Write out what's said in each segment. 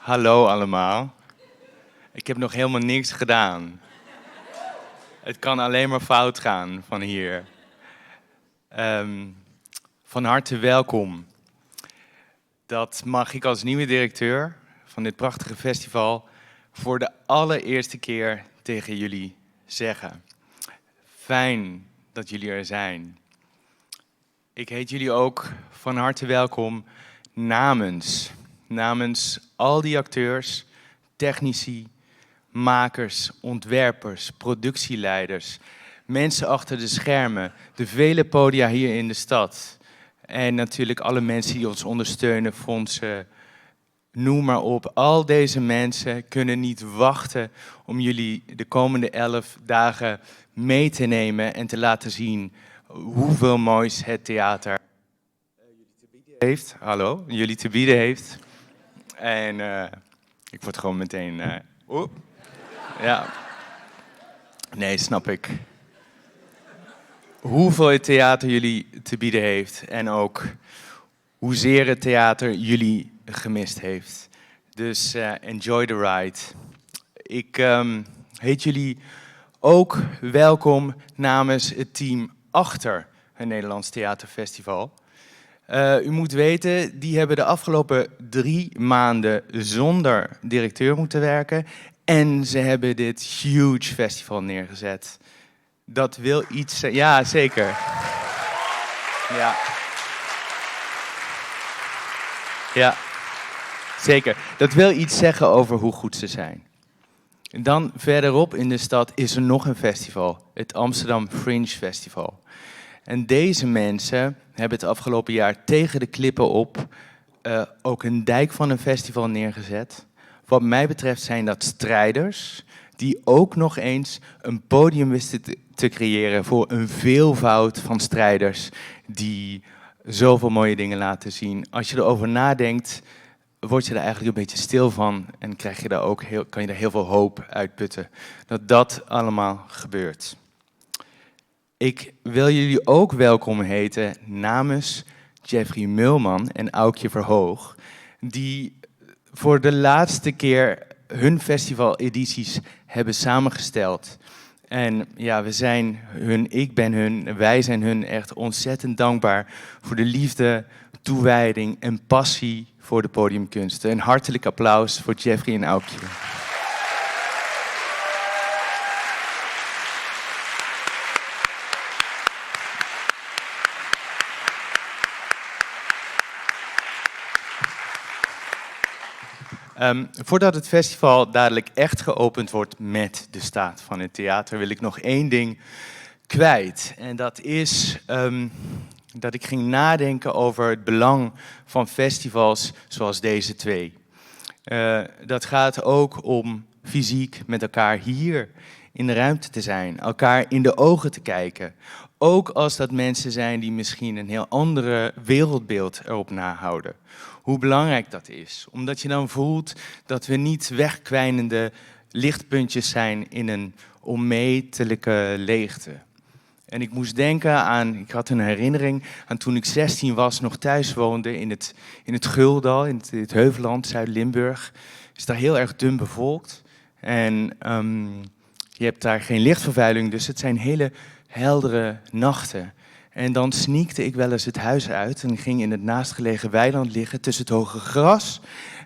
Hallo allemaal. Ik heb nog helemaal niks gedaan. Het kan alleen maar fout gaan van hier. Van harte welkom. Dat mag ik als nieuwe directeur van dit prachtige festival voor de allereerste keer tegen jullie zeggen. Fijn dat jullie er zijn. Ik heet jullie ook van harte welkom namens al die acteurs, technici, makers, ontwerpers, productieleiders, mensen achter de schermen, de vele podia hier in de stad. En natuurlijk alle mensen die ons ondersteunen, fondsen, noem maar op. Al deze mensen kunnen niet wachten om jullie de komende 11 dagen mee te nemen en te laten zien hoeveel moois het theater jullie te bieden heeft. En ik word gewoon meteen... ja. Nee, snap ik. Hoeveel het theater jullie te bieden heeft. En ook hoezeer het theater jullie gemist heeft. Dus enjoy the ride. Ik heet jullie ook welkom namens het team achter het Nederlands Theater Festival. U moet weten, die hebben de afgelopen 3 maanden zonder directeur moeten werken. En ze hebben dit huge festival neergezet. Dat wil iets zeggen. Ja, zeker. Ja. Ja, zeker. Dat wil iets zeggen over hoe goed ze zijn. En dan verderop in de stad is er nog een festival. Het Amsterdam Fringe Festival. En deze mensen hebben het afgelopen jaar tegen de klippen op ook een dijk van een festival neergezet. Wat mij betreft zijn dat strijders die ook nog eens een podium wisten te creëren voor een veelvoud van strijders die zoveel mooie dingen laten zien. Als je erover nadenkt, word je er eigenlijk een beetje stil van en krijg je daar ook kan je er heel veel hoop uitputten dat dat allemaal gebeurt. Ik wil jullie ook welkom heten namens Jeffrey Mulman en Aukje Verhoog, die voor de laatste keer hun festivaledities hebben samengesteld. En ja, wij zijn hun echt ontzettend dankbaar voor de liefde, toewijding en passie voor de podiumkunsten. Een hartelijk applaus voor Jeffrey en Aukje. Voordat het festival dadelijk echt geopend wordt met de Staat van het Theater, wil ik nog 1 ding kwijt. En dat is dat ik ging nadenken over het belang van festivals zoals deze 2. Dat gaat ook om fysiek met elkaar hier in de ruimte te zijn, elkaar in de ogen te kijken. Ook als dat mensen zijn die misschien een heel andere wereldbeeld erop nahouden. Hoe belangrijk dat is. Omdat je dan voelt dat we niet wegkwijnende lichtpuntjes zijn in een onmetelijke leegte. En ik moest denken aan, ik had een herinnering aan toen ik 16 was, nog thuis woonde in het Guldal, in het Heuvelland, Zuid-Limburg. Is daar heel erg dun bevolkt. En je hebt daar geen lichtvervuiling, dus het zijn hele heldere nachten. En dan sneakte ik wel eens het huis uit en ging in het naastgelegen weiland liggen tussen het hoge gras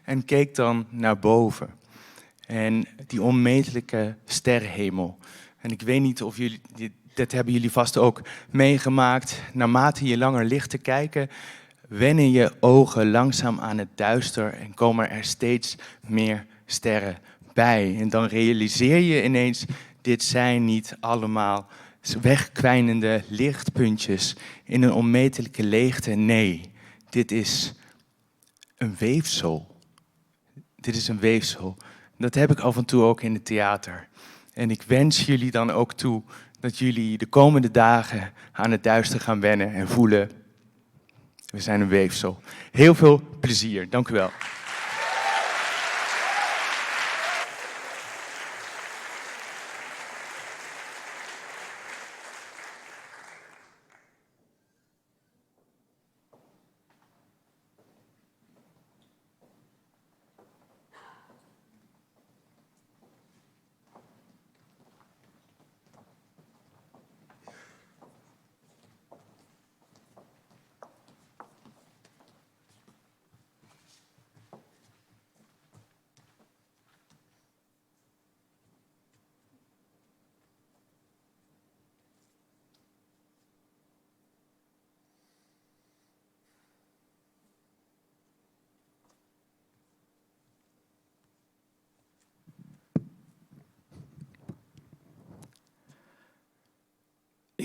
en keek dan naar boven. En die onmetelijke sterrenhemel. En ik weet niet of jullie, dat hebben jullie vast ook meegemaakt. Naarmate je langer ligt te kijken, wennen je ogen langzaam aan het duister en komen er steeds meer sterren bij. En dan realiseer je ineens, dit zijn niet allemaal wegkwijnende lichtpuntjes in een onmetelijke leegte. Nee, dit is een weefsel. Dit is een weefsel. Dat heb ik af en toe ook in het theater. En ik wens jullie dan ook toe dat jullie de komende dagen aan het duister gaan wennen en voelen, we zijn een weefsel. Heel veel plezier. Dank u wel.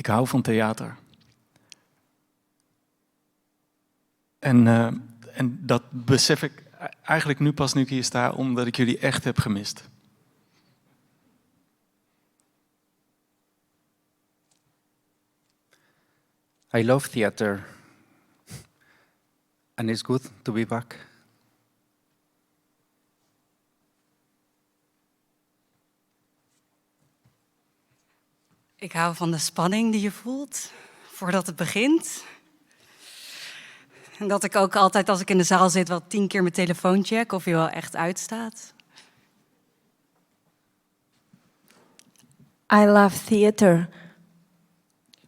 Ik hou van theater. En dat besef ik eigenlijk nu pas nu ik hier sta, omdat ik jullie echt heb gemist. I love theater. And it's good to be back. Ik hou van de spanning die je voelt voordat het begint. En dat ik ook altijd als ik in de zaal zit wel 10 keer mijn telefoon check of hij wel echt uitstaat. I love theater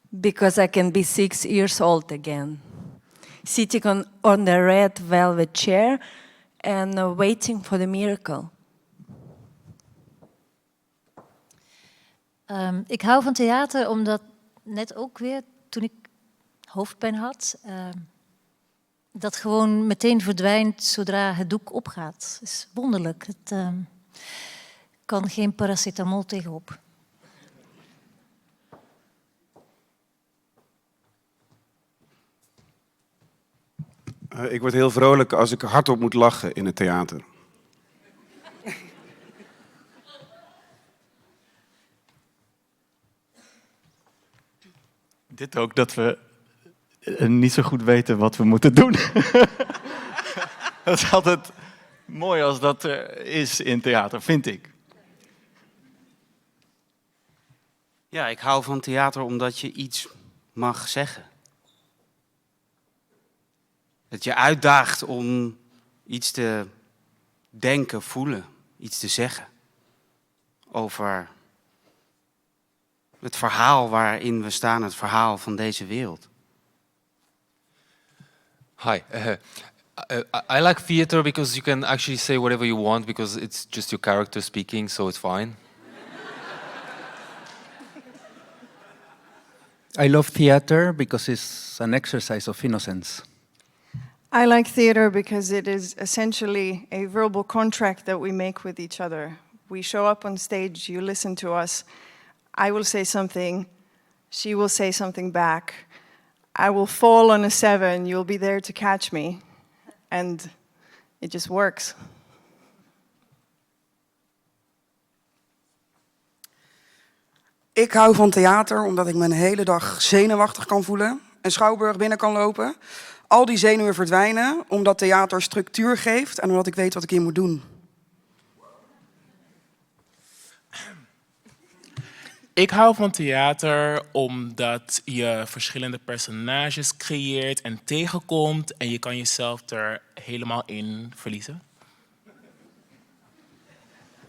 because I can be 6 years old again. Sitting on the red velvet chair and waiting for the miracle. Ik hou van theater omdat, net ook weer, toen ik hoofdpijn had, dat gewoon meteen verdwijnt zodra het doek opgaat. Het is wonderlijk. Het kan geen paracetamol tegenop. Ik word heel vrolijk als ik hardop moet lachen in het theater. Dit ook, dat we niet zo goed weten wat we moeten doen. Het is altijd mooi als dat is in theater, vind ik. Ja, ik hou van theater omdat je iets mag zeggen. Dat je uitdaagt om iets te denken, voelen, iets te zeggen. Over het verhaal waarin we staan, het verhaal van deze wereld. Hi. I like theater because you can actually say whatever you want because it's just your character speaking, so it's fine. I love theater because it's an exercise of innocence. I like theater because it is essentially a verbal contract that we make with each other. We show up on stage, you listen to us. I will say something, she will say something back. I will fall on a 7, you'll be there to catch me. And it just works. Ik hou van theater omdat ik me een hele dag zenuwachtig kan voelen. Een schouwburg binnen kan lopen. Al die zenuwen verdwijnen omdat theater structuur geeft en omdat ik weet wat ik hier moet doen. Ik hou van theater omdat je verschillende personages creëert en tegenkomt en je kan jezelf er helemaal in verliezen.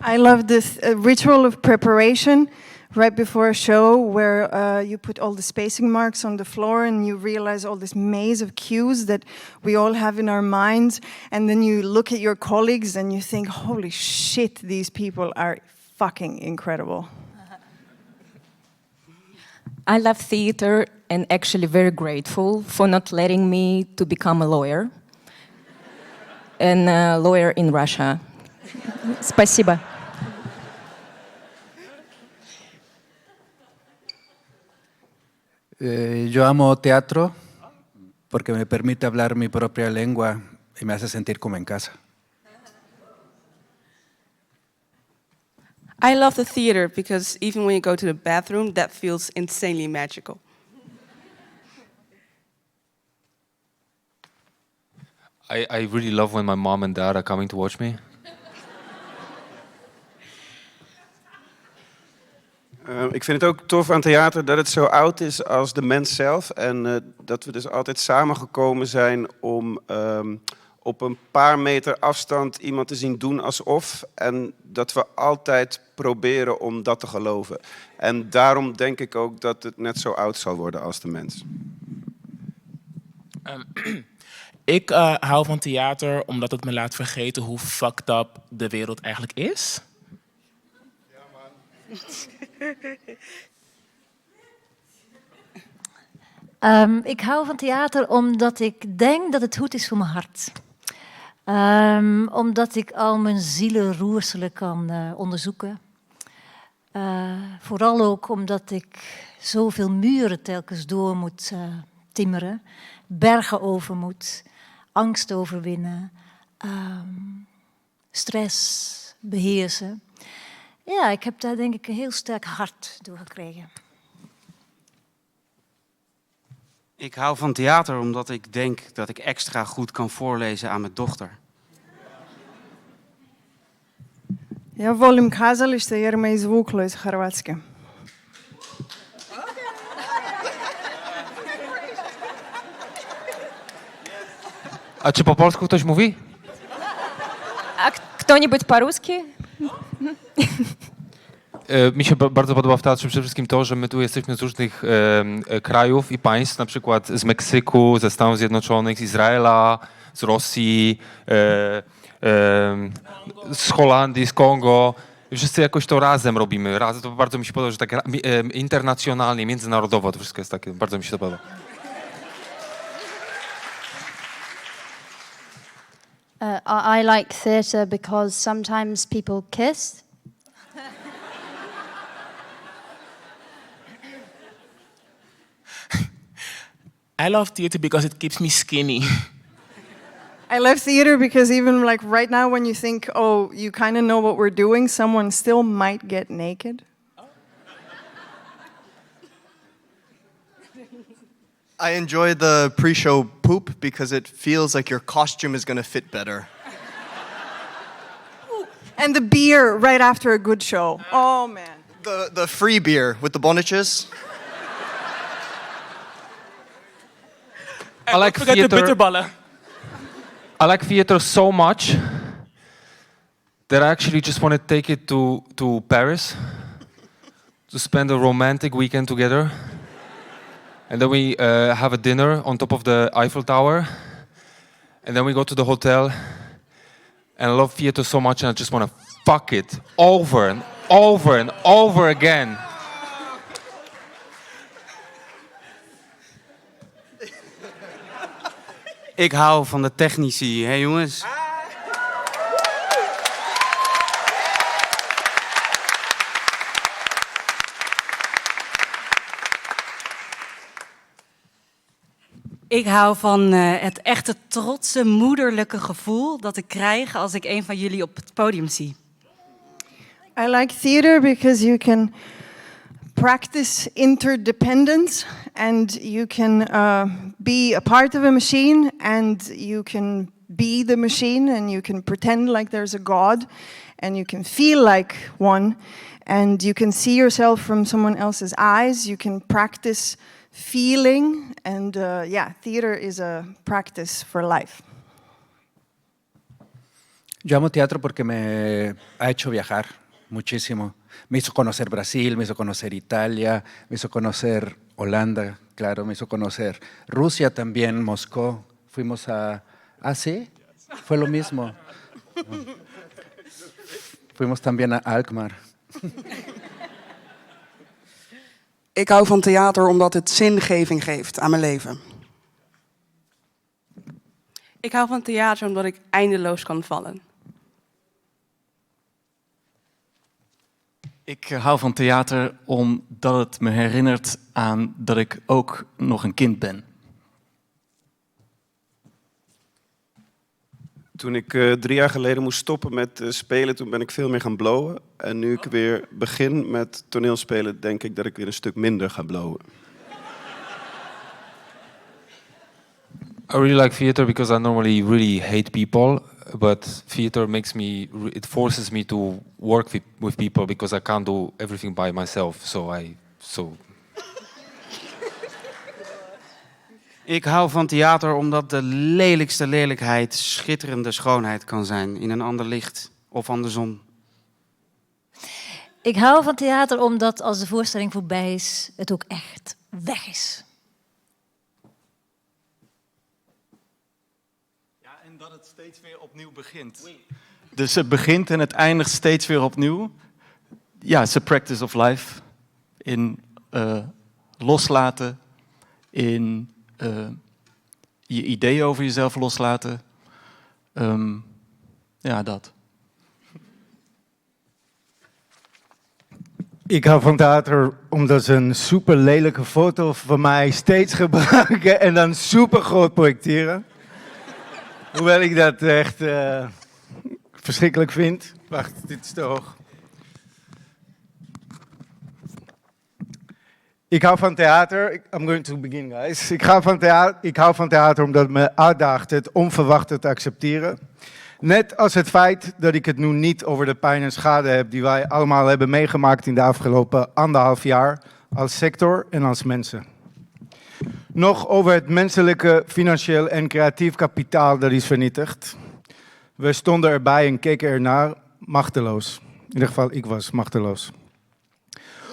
I love this ritual of preparation right before a show where you put all the spacing marks on the floor and you realize all this maze of cues that we all have in our minds. And then you look at your colleagues and you think, holy shit, these people are fucking incredible. I love theater and actually very grateful for not letting me to become a lawyer. And a lawyer in Russia. Спасибо. Yo amo teatro porque me permite hablar mi propia lengua y me hace sentir como en casa. I love the theater because even when you go to the bathroom, that feels insanely magical. I really love when my mom and dad are coming to watch me. Ik vind het ook tof aan theater dat het zo oud is als de mens zelf. En dat we dus altijd samengekomen zijn om op een paar meter afstand iemand te zien doen alsof. En dat we altijd proberen om dat te geloven. En daarom denk ik ook dat het net zo oud zal worden als de mens. Ik hou van theater omdat het me laat vergeten hoe fucked up de wereld eigenlijk is. Ja, man. Ik hou van theater omdat ik denk dat het goed is voor mijn hart. Omdat ik al mijn zielenroerselen kan onderzoeken. Vooral ook omdat ik zoveel muren telkens door moet timmeren, bergen over moet, angst overwinnen, stress beheersen. Ja, ik heb daar denk ik een heel sterk hart door gekregen. Ik hou van theater omdat ik denk dat ik extra goed kan voorlezen aan mijn dochter. Ja volim kazalište jer me izvuklo iz Hrvatske. A czy po polsku ktoś mówi? A кто-нибудь по-русски? Mi się bardzo podoba w teatrze przede wszystkim to, że my tu jesteśmy z różnych krajów i państw, na przykład z Meksyku, ze Stanów Zjednoczonych, z Izraela, z Rosji, z Holandii, z Kongo. I wszyscy jakoś to razem robimy. To bardzo mi się podoba, że tak internacjonalnie, międzynarodowo to wszystko jest takie, bardzo mi się to podoba. I like theatre because sometimes people kiss. I love theater because it keeps me skinny. I love theater because even like right now when you think, oh, you kind of know what we're doing, someone still might get naked. I enjoy the pre-show poop because it feels like your costume is going to fit better. And the beer right after a good show. Oh man. The free beer with the bonnetjes. I like Forget the bitterballen. I like theater so much that I actually just want to take it to Paris to spend a romantic weekend together. And then we have a dinner on top of the Eiffel Tower. And then we go to the hotel. And I love theater so much and I just want to fuck it over and over and over again. Ik hou van de technici, hè jongens? Ik hou van het echte trotse, moederlijke gevoel dat ik krijg als ik een van jullie op het podium zie. I like theater because you can practice interdependence and you can be a part of a machine and you can be the machine and you can pretend like there's a god and you can feel like one and you can see yourself from someone else's eyes. You can practice feeling and theater is a practice for life. Yo amo teatro porque me ha hecho viajar muchísimo. Me hizo conocer Brasil, me hizo conocer Italia, me hizo conocer Holanda, claro, me hizo conocer Rusia también, Moscú. Fuimos a... ¿Ah, sí? Fue lo mismo. Fuimos también a Alkmaar. Ik hou van theater omdat het zingeving geeft aan mijn leven. Ik hou van theater omdat ik eindeloos kan vallen. Ik hou van theater omdat het me herinnert aan dat ik ook nog een kind ben. Toen ik 3 jaar geleden moest stoppen met spelen, toen ben ik veel meer gaan blowen. En nu ik weer begin met toneelspelen, denk ik dat ik weer een stuk minder ga blowen. I really like theater because I normally really hate people, but theater it forces me to work with people because I can't do everything by myself. Ik hou van theater omdat de lelijkste lelijkheid schitterende schoonheid kan zijn in een ander licht of andersom. Ik hou van theater omdat als de voorstelling voorbij is, het ook echt weg is. Ja, en dat het steeds weer opnieuw begint. Dus het begint en het eindigt steeds weer opnieuw. Ja, het is een practice of life. In loslaten, in je ideeën over jezelf loslaten. Ja, dat. Ik hou van theater omdat ze een super lelijke foto van mij steeds gebruiken en dan super groot projecteren. Hoewel ik dat echt verschrikkelijk vind. Wacht, dit is te hoog. Ik hou van theater. I'm going to begin, guys. Ik hou van theater omdat het me uitdaagt het onverwachte te accepteren. Net als het feit dat ik het nu niet over de pijn en schade heb die wij allemaal hebben meegemaakt in de afgelopen 1,5 jaar als sector en als mensen. Nog over het menselijke, financieel en creatief kapitaal dat is vernietigd. We stonden erbij en keken ernaar, machteloos. In ieder geval, ik was machteloos.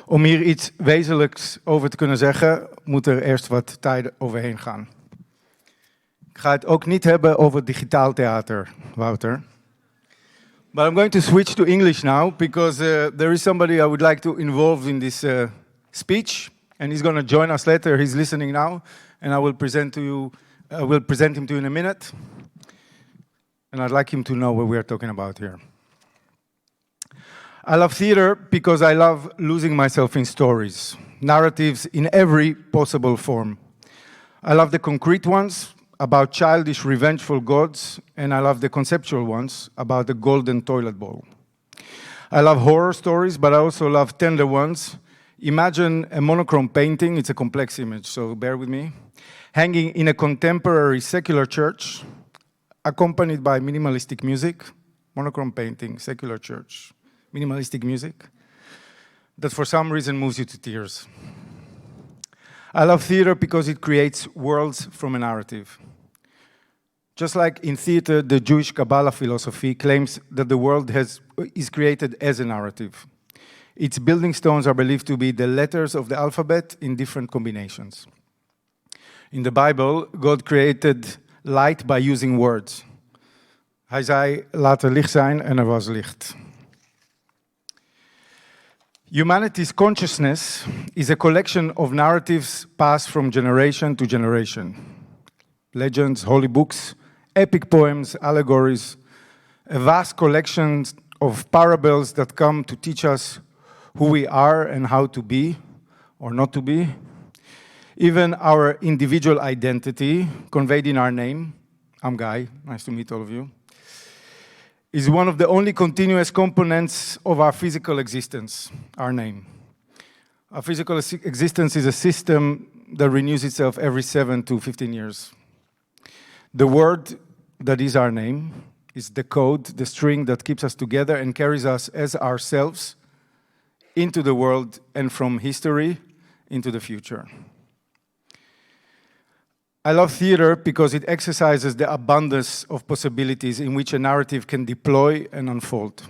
Om hier iets wezenlijks over te kunnen zeggen, moet er eerst wat tijd overheen gaan. Ik ga het ook niet hebben over digitaal theater, Wouter. But I'm going to switch to English now, because there is somebody I would like to involve in this speech, and he's going to join us later. He's listening now, and I will present him to you in a minute. And I'd like him to know what we are talking about here. I love theater because I love losing myself in stories, narratives in every possible form. I love the concrete ones about childish, revengeful gods, and I love the conceptual ones about the golden toilet bowl. I love horror stories, but I also love tender ones. Imagine a monochrome painting, it's a complex image, so bear with me, hanging in a contemporary secular church, accompanied by minimalistic music, monochrome painting, secular church, minimalistic music, that for some reason moves you to tears. I love theater because it creates worlds from a narrative. Just like in theater, the Jewish Kabbalah philosophy claims that the world is created as a narrative. Its building stones are believed to be the letters of the alphabet in different combinations. In the Bible, God created light by using words. Hij zei, laat er licht zijn, en er was licht. Humanity's consciousness is a collection of narratives passed from generation to generation. Legends, holy books, epic poems, allegories, a vast collection of parables that come to teach us who we are and how to be or not to be. Even our individual identity, conveyed in our name, I'm Guy, nice to meet all of you, is one of the only continuous components of our physical existence, our name. Our physical existence is a system that renews itself every 7 to 15 years. The word that is our name is the code, the string that keeps us together and carries us as ourselves into the world and from history into the future. I love theater because it exercises the abundance of possibilities in which a narrative can deploy and unfold.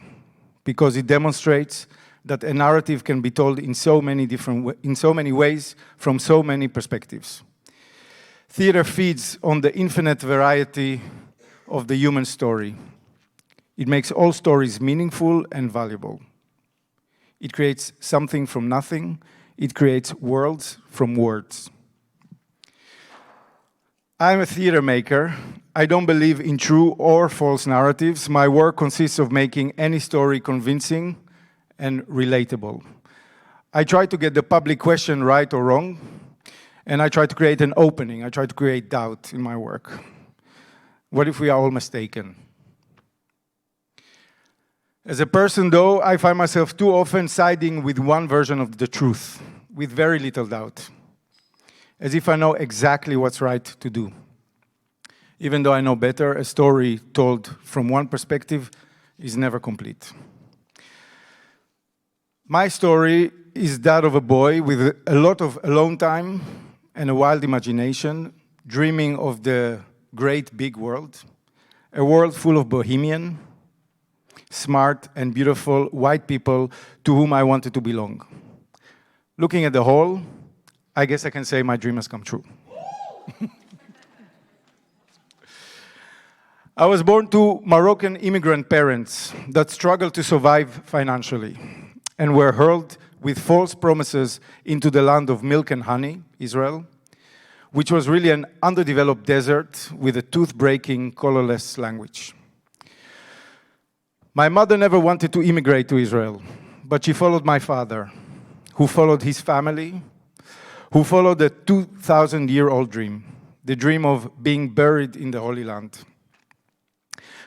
Because it demonstrates that a narrative can be told in so many ways, from so many perspectives. Theater feeds on the infinite variety of the human story. It makes all stories meaningful and valuable. It creates something from nothing. It creates worlds from words. I'm a theater maker. I don't believe in true or false narratives. My work consists of making any story convincing and relatable. I try to get the public question right or wrong, and I try to create an opening. I try to create doubt in my work. What if we are all mistaken? As a person, though, I find myself too often siding with one version of the truth, with very little doubt, as if I know exactly what's right to do. Even though I know better, a story told from one perspective is never complete. My story is that of a boy with a lot of alone time and a wild imagination, dreaming of the great big world, a world full of bohemian, smart and beautiful white people to whom I wanted to belong. Looking at the whole, I guess I can say my dream has come true. I was born to Moroccan immigrant parents that struggled to survive financially and were hurled with false promises into the land of milk and honey, Israel, which was really an underdeveloped desert with a tooth-breaking, colorless language. My mother never wanted to immigrate to Israel, but she followed my father. who followed his family, who followed the 2,000-year-old dream, the dream of being buried in the Holy Land.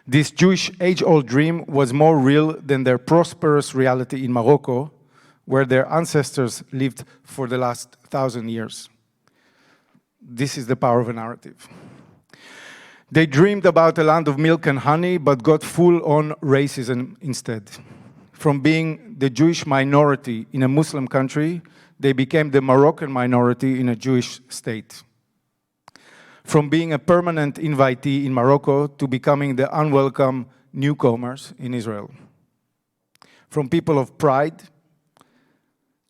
This Jewish age-old dream was more real than their prosperous reality in Morocco, where their ancestors lived for the last 1,000 years. This is the power of a narrative. They dreamed about a land of milk and honey, but got full-on racism instead. From being the Jewish minority in a Muslim country, they became the Moroccan minority in a Jewish state. From being a permanent invitee in Morocco to becoming the unwelcome newcomers in Israel. From people of pride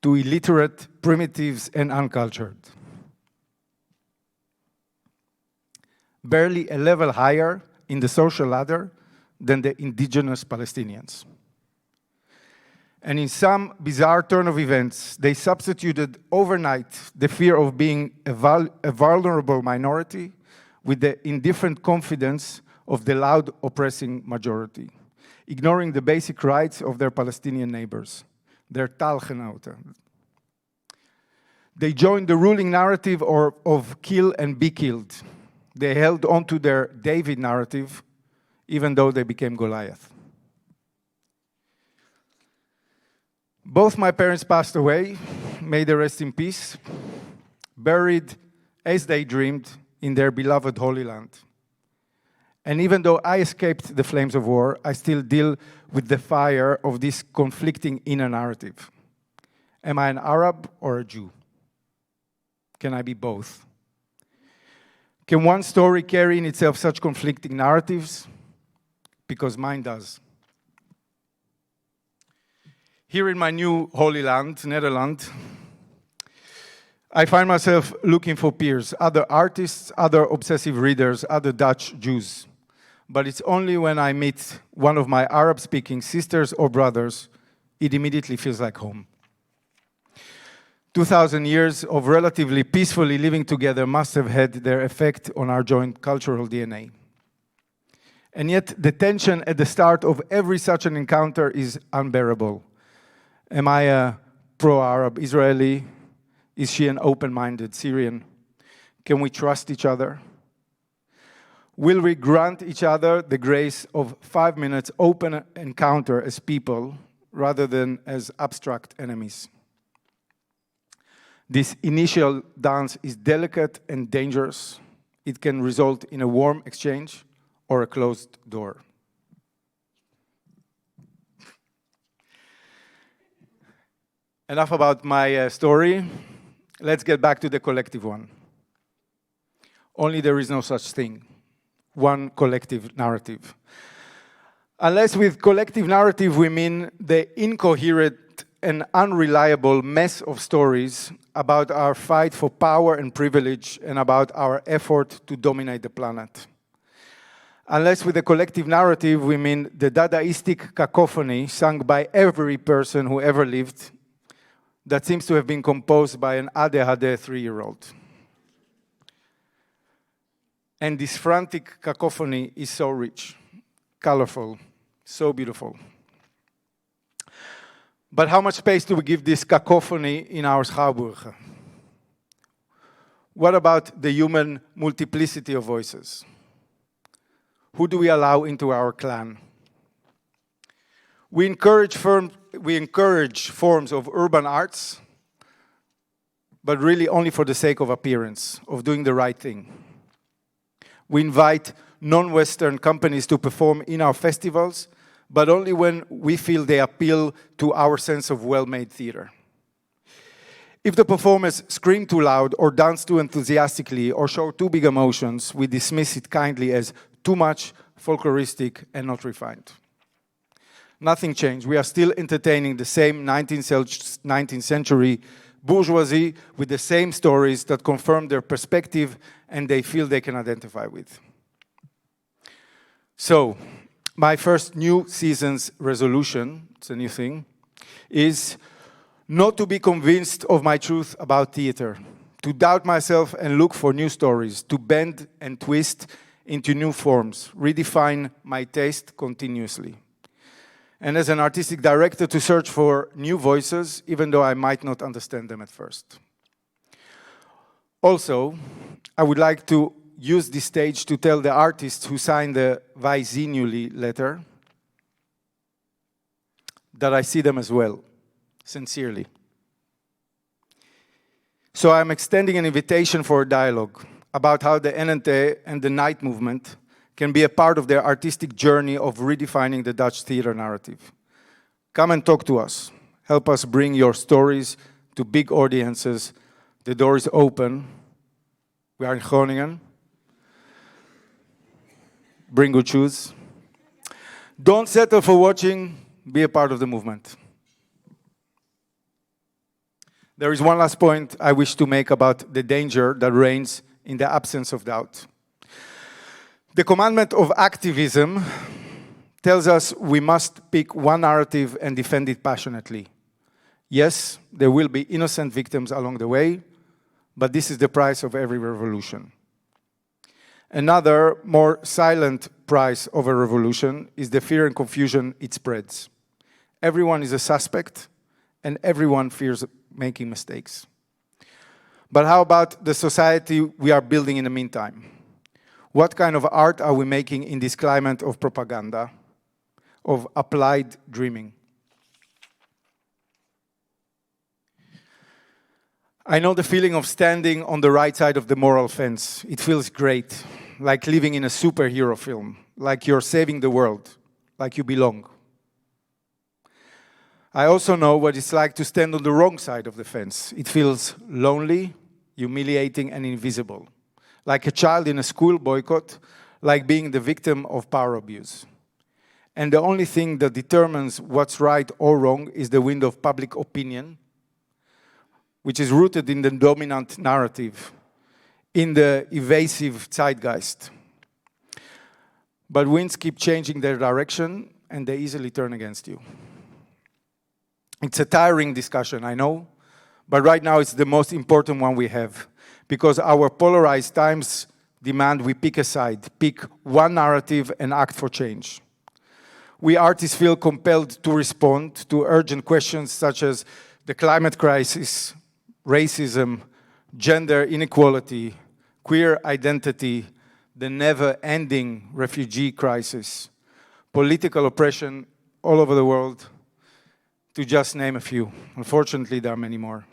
to illiterate, primitives, and uncultured. Barely a level higher in the social ladder than the indigenous Palestinians. And in some bizarre turn of events, they substituted overnight the fear of being a vulnerable minority with the indifferent confidence of the loud oppressing majority, ignoring the basic rights of their Palestinian neighbors, their talgenoten. They joined the ruling narrative of kill and be killed. They held on to their David narrative, even though they became Goliath. Both my parents passed away, may they rest in peace, buried as they dreamed in their beloved Holy Land. And even though I escaped the flames of war, I still deal with the fire of this conflicting inner narrative. Am I an Arab or a Jew? Can I be both? Can one story carry in itself such conflicting narratives? Because mine does. Here in my new Holy Land, Netherlands, I find myself looking for peers, other artists, other obsessive readers, other Dutch Jews. But it's only when I meet one of my Arab-speaking sisters or brothers, it immediately feels like home. 2,000 years of relatively peacefully living together must have had their effect on our joint cultural DNA. And yet, the tension at the start of every such an encounter is unbearable. Am I a pro-Arab Israeli? Is she an open-minded Syrian? Can we trust each other? Will we grant each other the grace of 5 minutes open encounter as people rather than as abstract enemies? This initial dance is delicate and dangerous. It can result in a warm exchange or a closed door. Enough about my story. Let's get back to the collective one. Only there is no such thing. One collective narrative. Unless with collective narrative we mean the incoherent and unreliable mess of stories about our fight for power and privilege and about our effort to dominate the planet. Unless with the collective narrative we mean the Dadaistic cacophony sung by every person who ever lived that seems to have been composed by an ADHD 3-year-old. And this frantic cacophony is so rich, colorful, so beautiful. But how much space do we give this cacophony in our Schouwburgen? What about the human multiplicity of voices? Who do we allow into our clan? We encourage forms of urban arts, but really only for the sake of appearance, of doing the right thing. We invite non-Western companies to perform in our festivals, but only when we feel they appeal to our sense of well-made theater. If the performers scream too loud or dance too enthusiastically or show too big emotions, we dismiss it kindly as too much, folkloristic, and not refined. Nothing changed. We are still entertaining the same 19th century bourgeoisie with the same stories that confirm their perspective and they feel they can identify with. So, my first new season's resolution, it's a new thing, is not to be convinced of my truth about theater, to doubt myself and look for new stories, to bend and twist into new forms, redefine my taste continuously. and as an artistic director to search for new voices, even though I might not understand them at first. Also, I would like to use this stage to tell the artists who signed the Weizman letter that I see them as well, sincerely. So I'm extending an invitation for a dialogue about how the NTF and the NITE movement can be a part of their artistic journey of redefining the Dutch theater narrative. Come and talk to us. Help us bring your stories to big audiences. The door is open. We are in Groningen. Bring good shoes. Don't settle for watching. Be a part of the movement. There is one last point I wish to make about the danger that reigns in the absence of doubt. The commandment of activism tells us we must pick one narrative and defend it passionately. Yes, there will be innocent victims along the way, but this is the price of every revolution. Another, more silent price of a revolution is the fear and confusion it spreads. Everyone is a suspect, and everyone fears making mistakes. But how about the society we are building in the meantime? What kind of art are we making in this climate of propaganda, of applied dreaming? I know the feeling of standing on the right side of the moral fence. It feels great, like living in a superhero film, like you're saving the world, like you belong. I also know what it's like to stand on the wrong side of the fence. It feels lonely, humiliating, and invisible. Like a child in a school boycott, like being the victim of power abuse. And the only thing that determines what's right or wrong is the wind of public opinion, which is rooted in the dominant narrative, in the evasive zeitgeist. But winds keep changing their direction, and they easily turn against you. It's a tiring discussion, I know, but right now it's the most important one we have, because our polarized times demand we pick a side, pick one narrative and act for change. We artists feel compelled to respond to urgent questions such as the climate crisis, racism, gender inequality, queer identity, the never-ending refugee crisis, political oppression all over the world, to just name a few. Unfortunately, there are many more.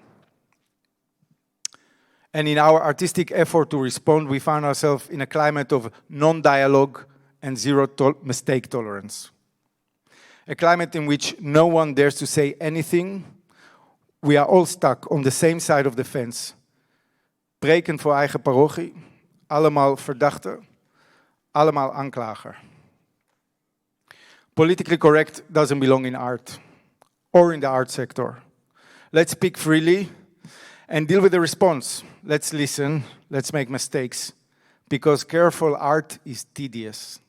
And in our artistic effort to respond, we found ourselves in a climate of non-dialogue and zero mistake tolerance. A climate in which no one dares to say anything. We are all stuck on the same side of the fence. Preken voor eigen parochie. Allemaal verdachte. Allemaal aanklager. Politically correct doesn't belong in art or in the art sector. Let's speak freely and deal with the response. Let's listen, let's make mistakes, because careful art is tedious.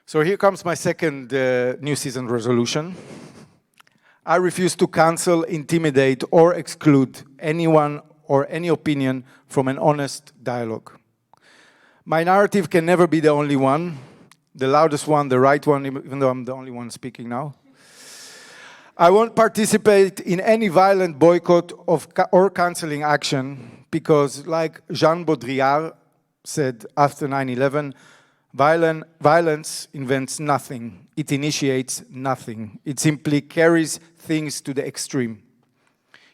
So here comes my second new season resolution. I refuse to cancel, intimidate, or exclude anyone or any opinion from an honest dialogue. My narrative can never be the only one, the loudest one, the right one, even though I'm the only one speaking now. I won't participate in any violent boycott or canceling action because, like Jean Baudrillard said after 9/11, violence invents nothing. It initiates nothing. It simply carries things to the extreme.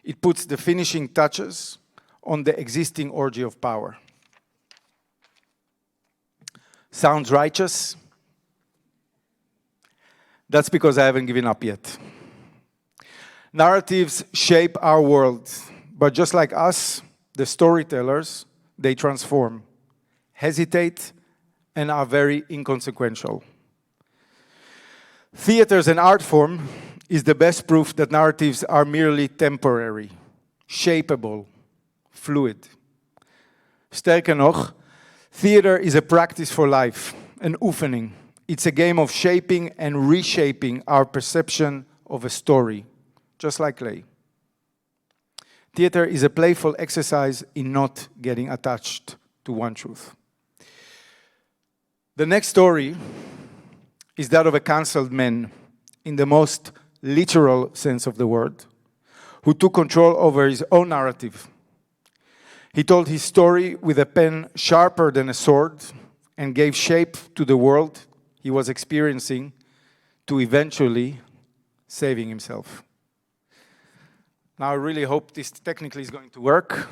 It puts the finishing touches on the existing orgy of power. Sounds righteous? That's because I haven't given up yet. Narratives shape our world, but just like us, the storytellers, they transform, hesitate, and are very inconsequential. Theater as an art form is the best proof that narratives are merely temporary, shapeable, fluid. Sterker nog, theater is a practice for life, an oefening. It's a game of shaping and reshaping our perception of a story, just like play. Theater is a playful exercise in not getting attached to one truth. The next story is that of a cancelled man, in the most literal sense of the word, who took control over his own narrative. He told his story with a pen sharper than a sword and gave shape to the world he was experiencing, to eventually saving himself. Now I really hope this technically is going to work,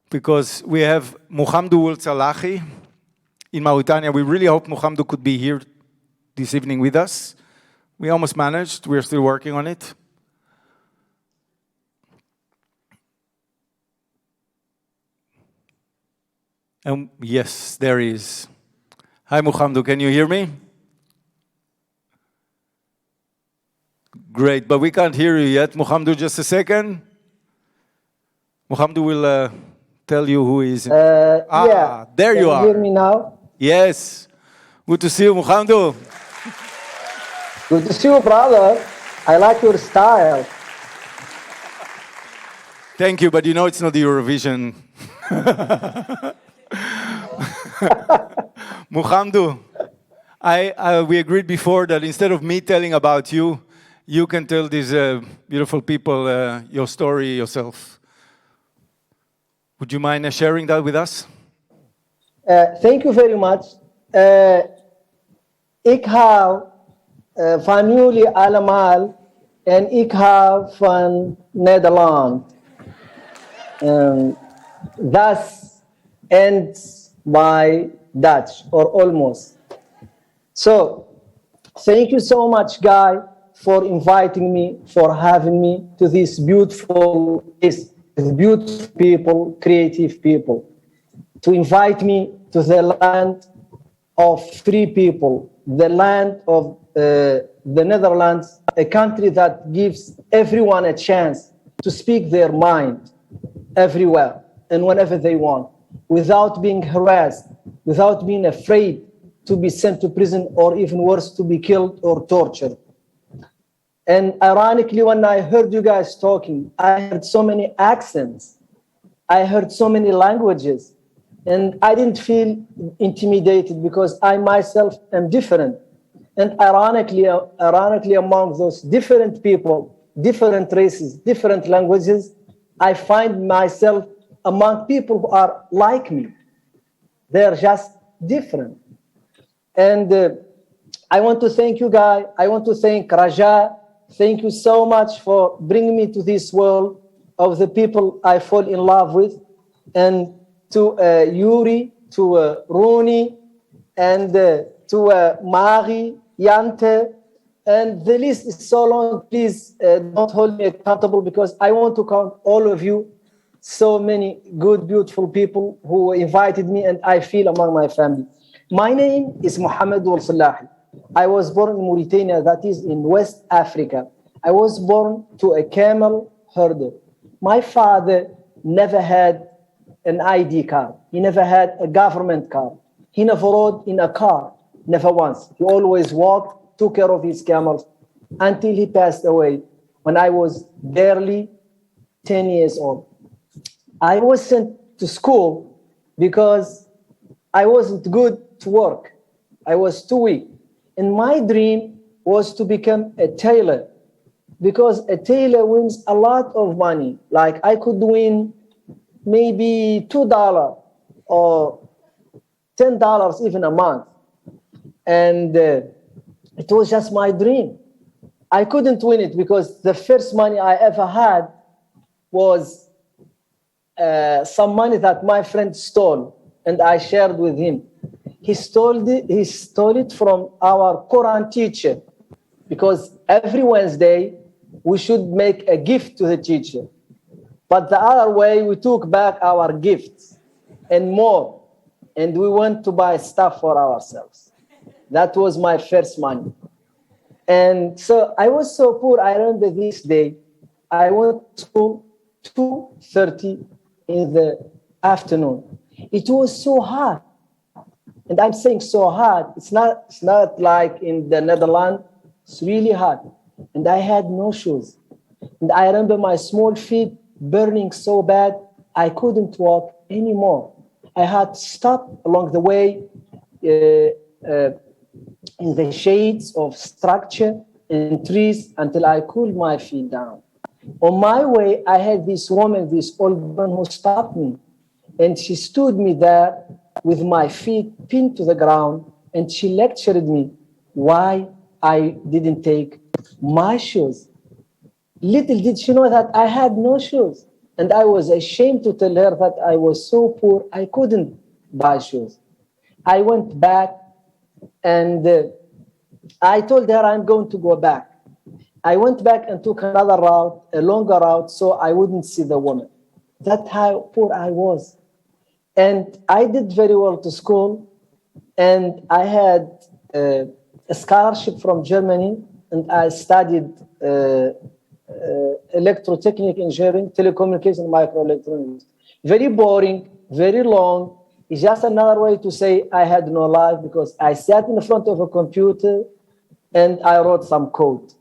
because we have Mohamedou Ould Salahi in Mauritania. We really hope Mohamedou could be here this evening with us. We almost managed, we're still working on it. And yes, there he is. Hi, Mohamedou, can you hear me? Great, but we can't hear you yet. Mohamedou, just a second. Mohamedou will tell you who he is. Yeah. There you are. Can you hear me now? Yes. Good to see you, Mohamedou. Good to see you, brother. I like your style. Thank you, but you know it's not the Eurovision. Mohamedou, we agreed before that instead of me telling about you, you can tell these beautiful people your story yourself. Would you mind sharing that with us? Thank you very much. Ik hou van jullie allemaal en ik hou van Nederland. That ends my Dutch, or almost. So, thank you so much, Guy, for inviting me, for having me to this beautiful place, with beautiful people, creative people, to invite me to the land of free people, the land of the Netherlands, a country that gives everyone a chance to speak their mind everywhere and whenever they want, without being harassed, without being afraid to be sent to prison, or even worse, to be killed or tortured. And ironically, when I heard you guys talking, I heard so many accents, I heard so many languages, and I didn't feel intimidated because I myself am different. And ironically, among those different people, different races, different languages, I find myself among people who are like me. They're just different. And I want to thank you, Guy. I want to thank Raja. Thank you so much for bringing me to this world of the people I fall in love with. And to Yuri, to Roni, and to Mari, Jante. And the list is so long. Please don't hold me accountable, because I want to count all of you. So many good, beautiful people who invited me, and I feel among my family. My name is Mohamedou Ould Salahi. I was born in Mauritania, that is in West Africa. I was born to a camel herder. My father never had an ID card. He never had a government card. He never rode in a car, never once. He always walked, took care of his camels until he passed away when I was barely 10 years old. I was sent to school because I wasn't good to work. I was too weak. And my dream was to become a tailor, because a tailor wins a lot of money. Like I could win maybe $2 or $10 even a month. And it was just my dream. I couldn't win it because the first money I ever had was some money that my friend stole, and I shared with him. He stole it from our Quran teacher, because every Wednesday we should make a gift to the teacher. But the other way, we took back our gifts and more, and we went to buy stuff for ourselves. That was my first money. And so I was so poor, I remember this day, I went to school 2:30 in the afternoon. It was so hot. And I'm saying so hot, it's not like in the Netherlands, it's really hot. And I had no shoes. And I remember my small feet burning so bad, I couldn't walk anymore. I had to stop along the way in the shades of structure and trees until I cooled my feet down. On my way, I had this woman, this old woman who stopped me. And she stood me there with my feet pinned to the ground, and she lectured me why I didn't take my shoes. Little did she know that I had no shoes. And I was ashamed to tell her that I was so poor, I couldn't buy shoes. I went back and I told her I'm going to go back. I went back and took another route, a longer route, so I wouldn't see the woman. That's how poor I was. And I did very well to school, and I had a scholarship from Germany, and I studied electrotechnical engineering, telecommunication, microelectronics. Very boring, very long. It's just another way to say I had no life, because I sat in front of a computer and I wrote some code.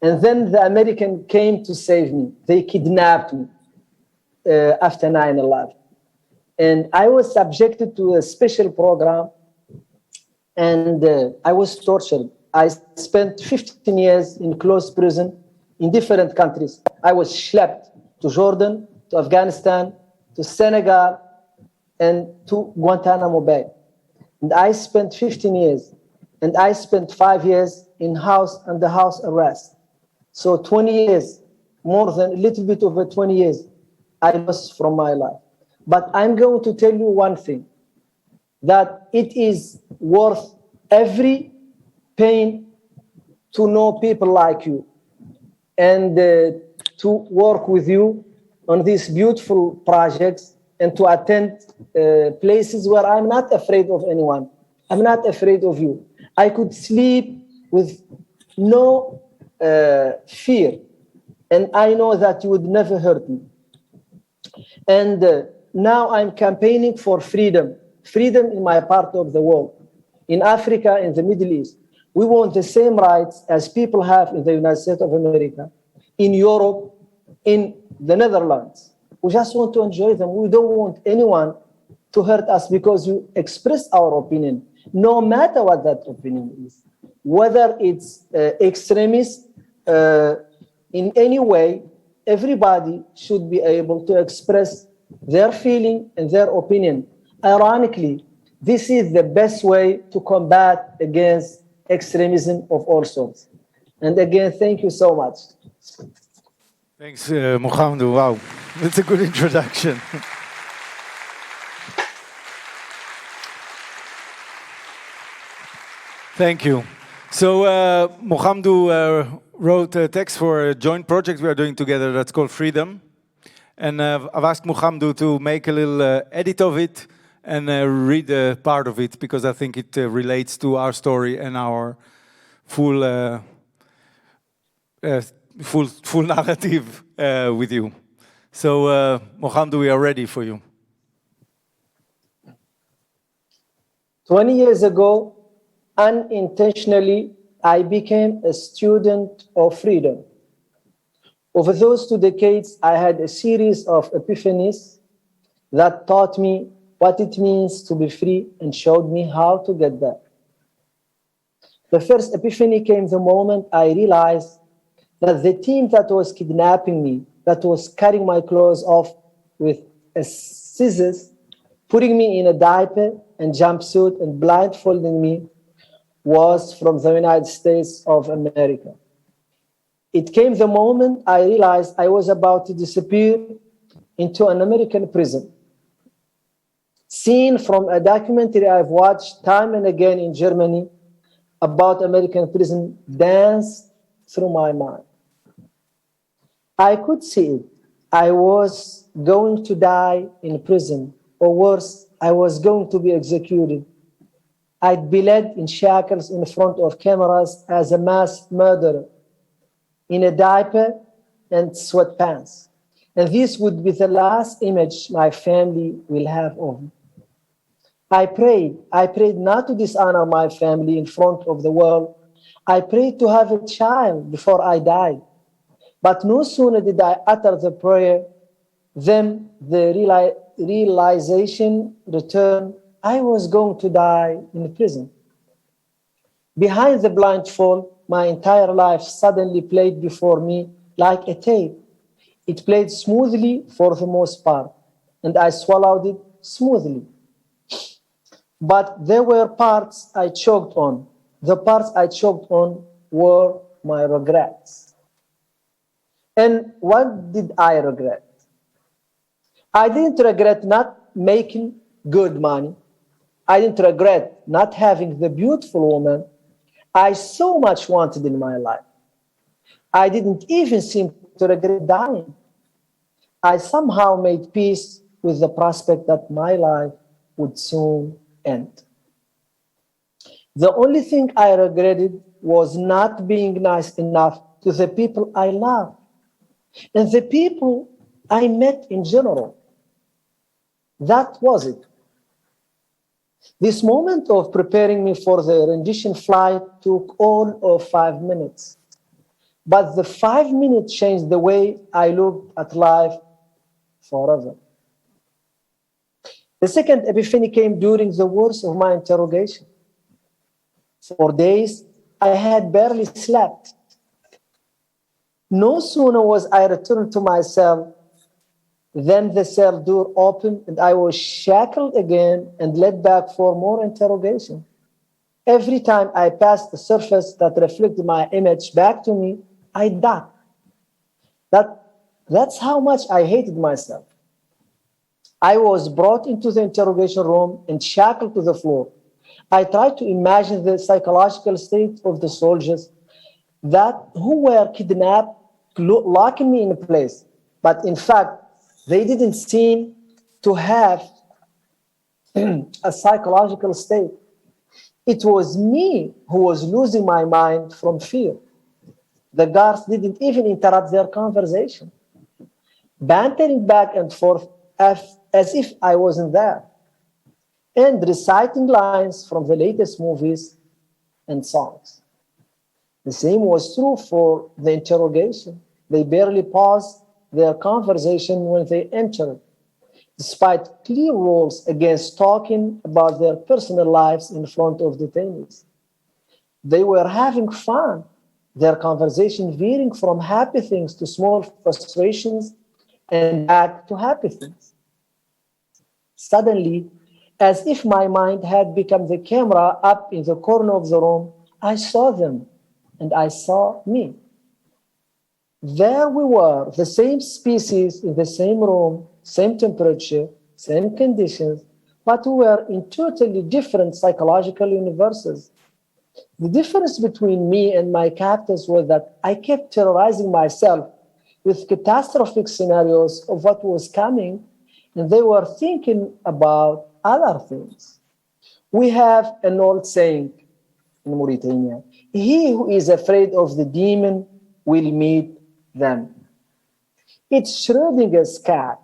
And then the American came to save me. They kidnapped me after 9/11. And I was subjected to a special program, and I was tortured. I spent 15 years in closed prison in different countries. I was schlepped to Jordan, to Afghanistan, to Senegal, and to Guantanamo Bay. And I spent 15 years, and I spent 5 years under house arrest. So 20 years, more than a little bit over 20 years, I lost from my life. But I'm going to tell you one thing, that it is worth every pain to know people like you and to work with you on these beautiful projects and to attend places where I'm not afraid of anyone. I'm not afraid of you. I could sleep with no fear, and I know that you would never hurt me. And now I'm campaigning for freedom in my part of the world, in Africa, in the Middle East. We want the same rights as people have in the United States of America, in Europe, in the Netherlands. We just want to enjoy them. We don't want anyone to hurt us because you express our opinion, no matter what that opinion is. Whether it's extremist in any way, everybody should be able to express their feeling and their opinion. Ironically, this is the best way to combat against extremism of all sorts. And again, thank you so much. Thanks, Mohammed. Wow, that's a good introduction. Thank you. So Mohammed wrote a text for a joint project we are doing together that's called Freedom. And I've asked Mohammed to make a little edit of it and read a part of it, because I think it relates to our story and our full narrative with you. So Mohammed, we are ready for you. 20 years ago, unintentionally, I became a student of freedom. Over those 2 decades, I had a series of epiphanies that taught me what it means to be free and showed me how to get there. The first epiphany came the moment I realized that the team that was kidnapping me, that was cutting my clothes off with scissors, putting me in a diaper and jumpsuit and blindfolding me, was from the United States of America. It came the moment I realized I was about to disappear into an American prison. Scene from a documentary I've watched time and again in Germany about American prison danced through my mind. I could see it. I was going to die in prison, or worse, I was going to be executed. I'd be led in shackles in front of cameras as a mass murderer, in a diaper and sweatpants. And this would be the last image my family will have of me. I prayed not to dishonor my family in front of the world. I prayed to have a child before I died. But no sooner did I utter the prayer than the realization returned I was going to die in prison. Behind the blindfold, my entire life suddenly played before me like a tape. It played smoothly for the most part, and I swallowed it smoothly. But there were parts I choked on. The parts I choked on were my regrets. And what did I regret? I didn't regret not making good money. I didn't regret not having the beautiful woman I so much wanted in my life. I didn't even seem to regret dying. I somehow made peace with the prospect that my life would soon end. The only thing I regretted was not being nice enough to the people I love and the people I met in general. That was it. This moment of preparing me for the rendition flight took all of 5 minutes. But the 5 minutes changed the way I looked at life forever. The second epiphany came during the worst of my interrogation. For days, I had barely slept. No sooner was I returned to my cell than the cell door opened and I was shackled again and led back for more interrogation. Every time I passed the surface that reflected my image back to me, I ducked. That's how much I hated myself. I was brought into the interrogation room and shackled to the floor. I tried to imagine the psychological state of the soldiers who were kidnapped, locking me in place. But in fact, they didn't seem to have a psychological state. It was me who was losing my mind from fear. The guards didn't even interrupt their conversation, bantering back and forth as if I wasn't there, and reciting lines from the latest movies and songs. The same was true for the interrogation. They barely paused their conversation when they entered, despite clear rules against talking about their personal lives in front of detainees. They were having fun, their conversation veering from happy things to small frustrations and back to happy things. Suddenly, as if my mind had become the camera up in the corner of the room, I saw them and I saw me. There we were, the same species in the same room, same temperature, same conditions, but we were in totally different psychological universes. The difference between me and my captors was that I kept terrorizing myself with catastrophic scenarios of what was coming, and they were thinking about other things. We have an old saying in Mauritania, he who is afraid of the demon will meet them. It's Schrödinger's cat.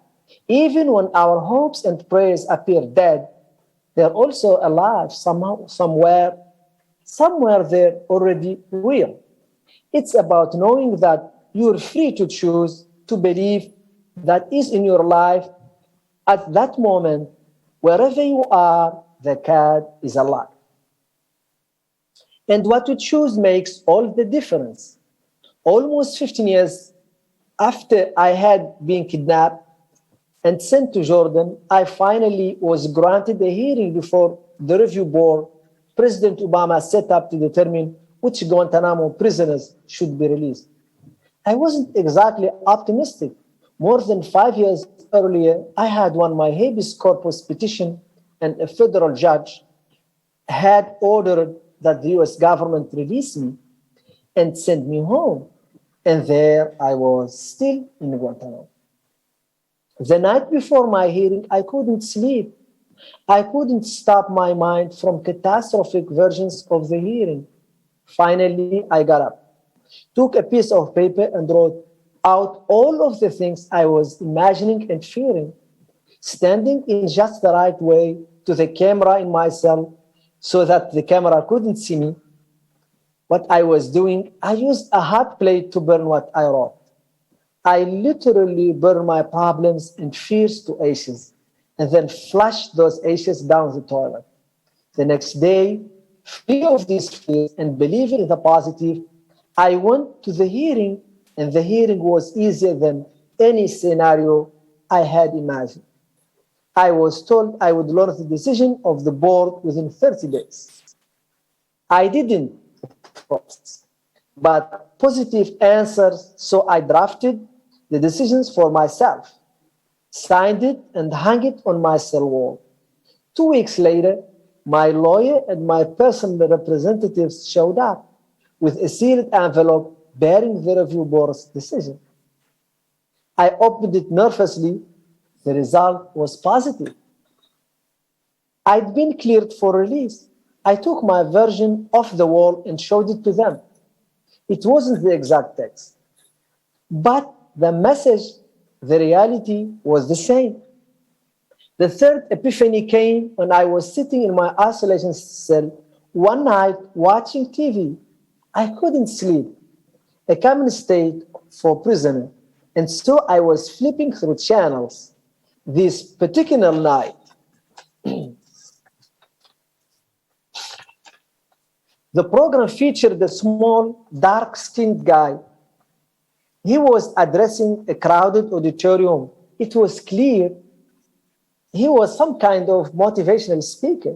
Even when our hopes and prayers appear dead, they're also alive somehow, somewhere they're already real. It's about knowing that you're free to choose to believe that is in your life at that moment, wherever you are, the cat is alive. And what you choose makes all the difference. Almost 15 years after I had been kidnapped and sent to Jordan, I finally was granted a hearing before the review board President Obama set up to determine which Guantanamo prisoners should be released. I wasn't exactly optimistic. More than 5 years earlier, I had won my habeas corpus petition and a federal judge had ordered that the US government release me and send me home. And there I was, still in Guantanamo. The night before my hearing, I couldn't sleep. I couldn't stop my mind from catastrophic versions of the hearing. Finally, I got up, took a piece of paper and wrote out all of the things I was imagining and fearing, standing in just the right way to the camera in my cell so that the camera couldn't see me. What I was doing, I used a hot plate to burn what I wrote. I literally burned my problems and fears to ashes and then flushed those ashes down the toilet. The next day, free of these fears and believing in the positive, I went to the hearing, and the hearing was easier than any scenario I had imagined. I was told I would learn the decision of the board within 30 days. I didn't, but positive answers, so I drafted the decisions for myself, signed it, and hung it on my cell wall. 2 weeks later, my lawyer and my personal representatives showed up with a sealed envelope bearing the review board's decision. I opened it nervously. The result was positive. I'd been cleared for release. I took my version off the wall and showed it to them. It wasn't the exact text, but the message, the reality was the same. The third epiphany came when I was sitting in my isolation cell one night watching TV. I couldn't sleep, a common state for prisoner, and so I was flipping through channels. This particular night, the program featured a small, dark-skinned guy. He was addressing a crowded auditorium. It was clear he was some kind of motivational speaker.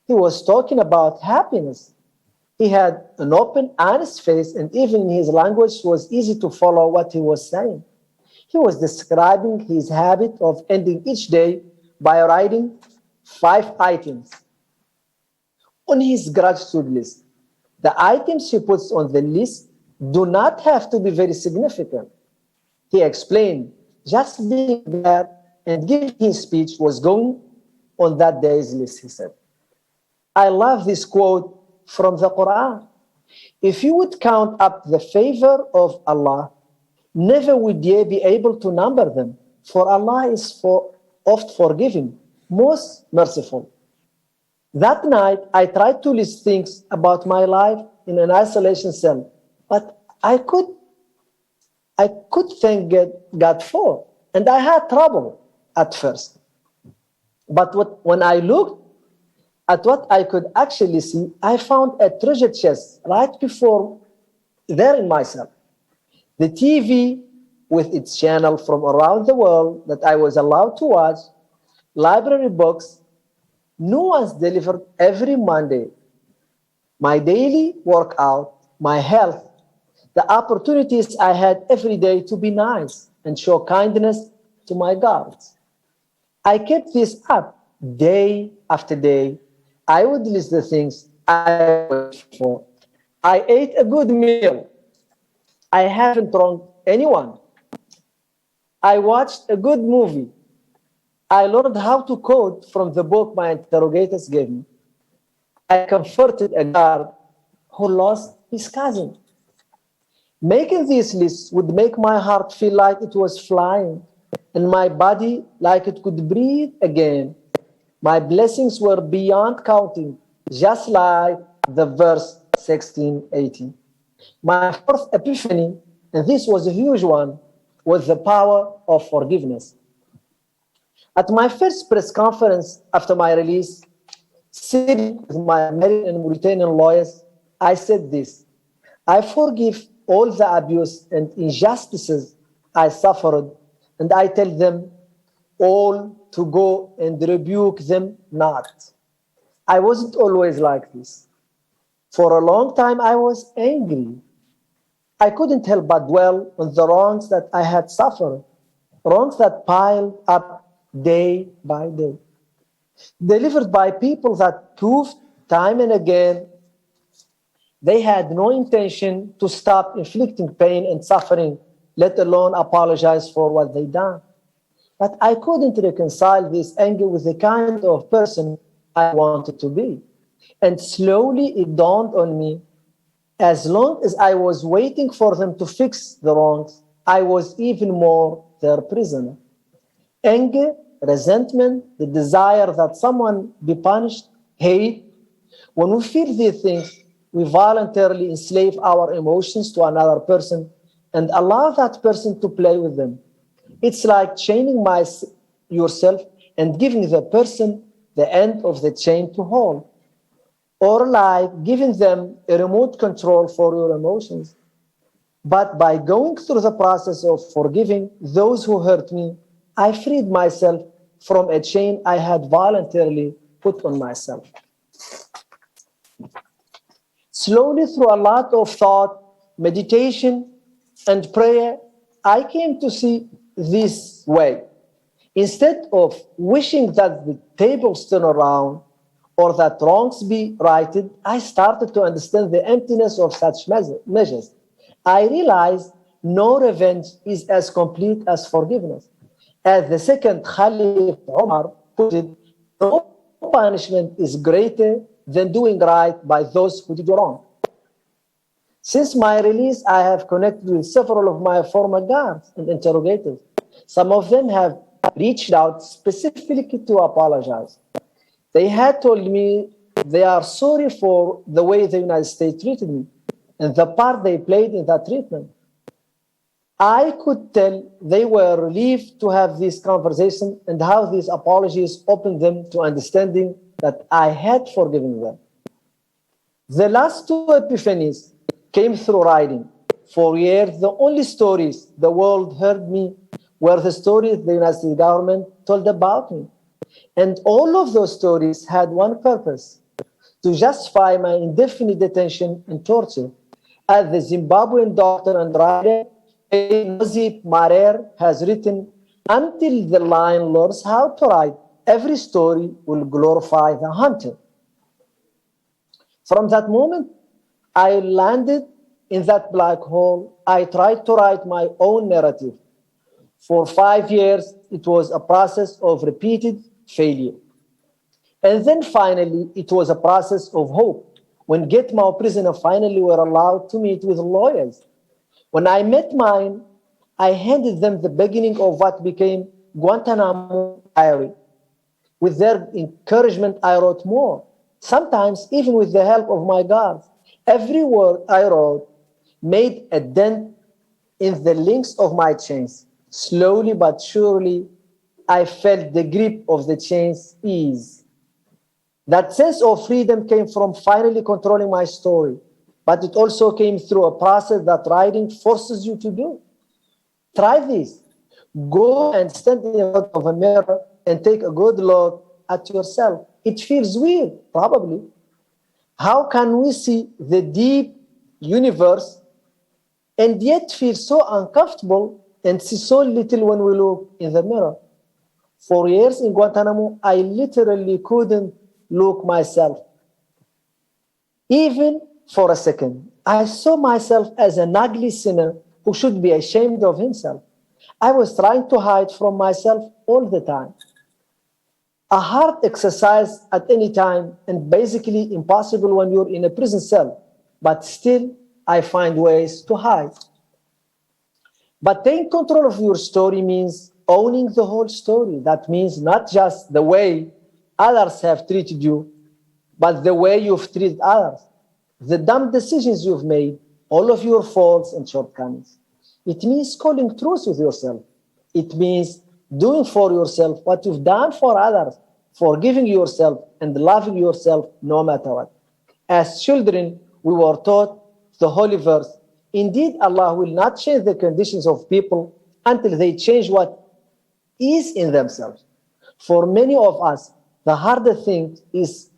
He was talking about happiness. He had an open, honest face, and even in his language it was easy to follow what he was saying. He was describing his habit of ending each day by writing 5 items on his gratitude list. The items he puts on the list do not have to be very significant. He explained just being there and giving his speech was going on that day's list, he said. I love this quote from the Quran. If you would count up the favor of Allah, never would ye be able to number them, for Allah is oft forgiving, most merciful. That night, I tried to list things about my life in an isolation cell, but I could thank God for, and I had trouble at first. But when I looked at what I could actually see, I found a treasure chest right before there in myself. The TV with its channel from around the world that I was allowed to watch, library books, nuance delivered every Monday, my daily workout, my health, the opportunities I had every day to be nice and show kindness to my guards. I kept this up day after day. I would list the things I wished for. I ate a good meal. I haven't wronged anyone. I watched a good movie. I learned how to code from the book my interrogators gave me. I comforted a guard who lost his cousin. Making these lists would make my heart feel like it was flying and my body like it could breathe again. My blessings were beyond counting, just like the verse 16:18. My fourth epiphany, and this was a huge one, was the power of forgiveness. At my first press conference after my release, sitting with my American and Mauritanian lawyers, I said this: I forgive all the abuse and injustices I suffered, and I tell them all to go and rebuke them not. I wasn't always like this. For a long time, I was angry. I couldn't help but dwell on the wrongs that I had suffered, wrongs that piled up day by day, delivered by people that proved time and again they had no intention to stop inflicting pain and suffering, let alone apologize for what they done. But I couldn't reconcile this anger with the kind of person I wanted to be. And slowly it dawned on me, as long as I was waiting for them to fix the wrongs, I was even more their prisoner. Anger, resentment, the desire that someone be punished, hate. When we feel these things, we voluntarily enslave our emotions to another person and allow that person to play with them. It's like chaining yourself and giving the person the end of the chain to hold. or like giving them a remote control for your emotions. But by going through the process of forgiving those who hurt me, I freed myself from a chain I had voluntarily put on myself. Slowly, through a lot of thought, meditation, and prayer, I came to see this way. Instead of wishing that the tables turn around or that wrongs be righted, I started to understand the emptiness of such measures. I realized no revenge is as complete as forgiveness. As the second Khalif Umar put it, no punishment is greater than doing right by those who did wrong. Since my release, I have connected with several of my former guards and interrogators. Some of them have reached out specifically to apologize. They had told me they are sorry for the way the United States treated me and the part they played in that treatment. I could tell they were relieved to have this conversation and how these apologies opened them to understanding that I had forgiven them. The last two epiphanies came through writing. For years, the only stories the world heard me were the stories the United States government told about me. And all of those stories had one purpose: to justify my indefinite detention and torture. As the Zimbabwean doctor and writer Nazip Marer has written, until the lion learns how to write, every story will glorify the hunter. From that moment, I landed in that black hole. I tried to write my own narrative. For 5 years, it was a process of repeated failure. And then finally, it was a process of hope. When Gitmo prisoners finally were allowed to meet with lawyers. When I met mine, I handed them the beginning of what became Guantanamo Diary. With their encouragement, I wrote more, sometimes even with the help of my guards. Every word I wrote made a dent in the links of my chains. Slowly but surely, I felt the grip of the chains ease. That sense of freedom came from finally controlling my story, but it also came through a process that writing forces you to do. Try this. Go and stand in front of a mirror and take a good look at yourself. It feels weird, probably. How can we see the deep universe and yet feel so uncomfortable and see so little when we look in the mirror? For years in Guantanamo, I literally couldn't look myself. Even for a second, I saw myself as an ugly sinner who should be ashamed of himself. I was trying to hide from myself all the time. A hard exercise at any time and basically impossible when you're in a prison cell, but still I find ways to hide. But taking control of your story means owning the whole story. That means not just the way others have treated you, but the way you've treated others. The dumb decisions you've made, all of your faults and shortcomings. It means calling truth with yourself. It means doing for yourself what you've done for others, forgiving yourself and loving yourself no matter what. As children, we were taught the holy verse, indeed Allah will not change the conditions of people until they change what is in themselves. For many of us, the harder thing is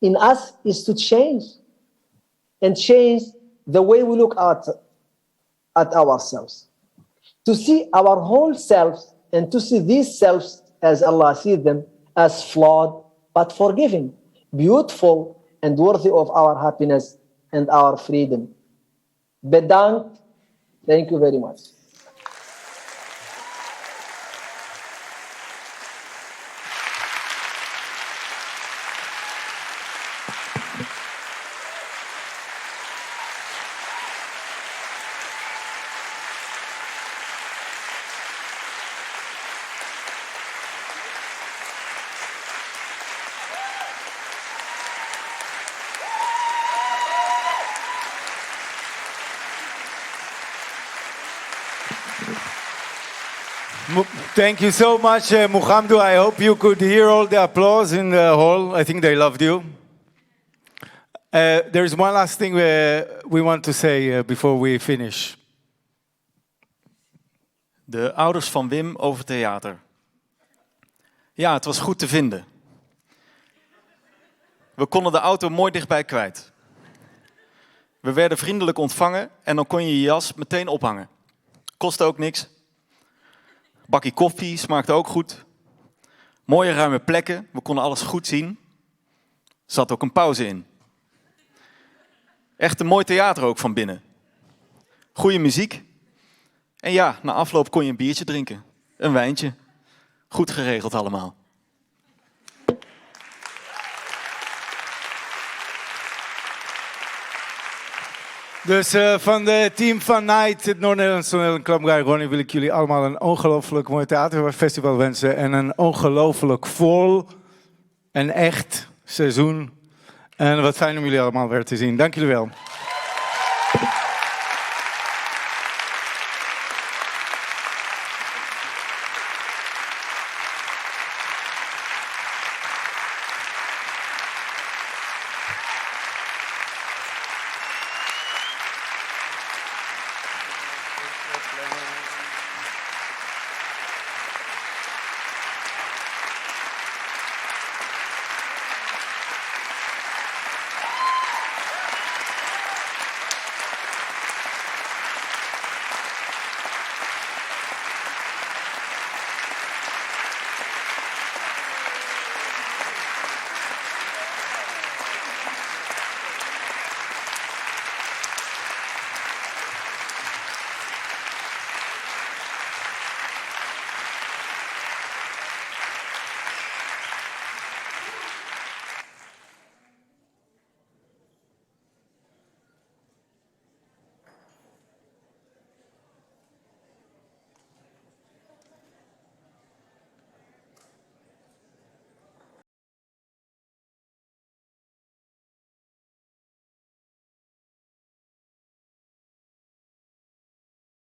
in us is to change and change the way we look at ourselves. To see our whole selves and to see these selves as Allah sees them, as flawed but forgiving, beautiful and worthy of our happiness and our freedom. Bedankt. Thank you very much. Thank you so much, Muhamdu. I hope you could hear all the applause in the hall. I think they loved you. There is one last thing we want to say before we finish. De ouders van Wim over theater. Ja, het was goed te vinden. We konden de auto mooi dichtbij kwijt. We werden vriendelijk ontvangen en dan kon je je jas meteen ophangen. Kostte ook niks. Bakkie koffie smaakte ook goed. Mooie ruime plekken, we konden alles goed zien. Zat ook een pauze in. Echt een mooi theater ook van binnen. Goeie muziek. En ja, na afloop kon je een biertje drinken. Een wijntje. Goed geregeld allemaal. Dus van het team van NITE, het Noord Nederlands Toneel en Club Guy Roni, wil ik jullie allemaal een ongelooflijk mooi theaterfestival wensen. En een ongelooflijk vol en echt seizoen. En wat fijn om jullie allemaal weer te zien. Dank jullie wel.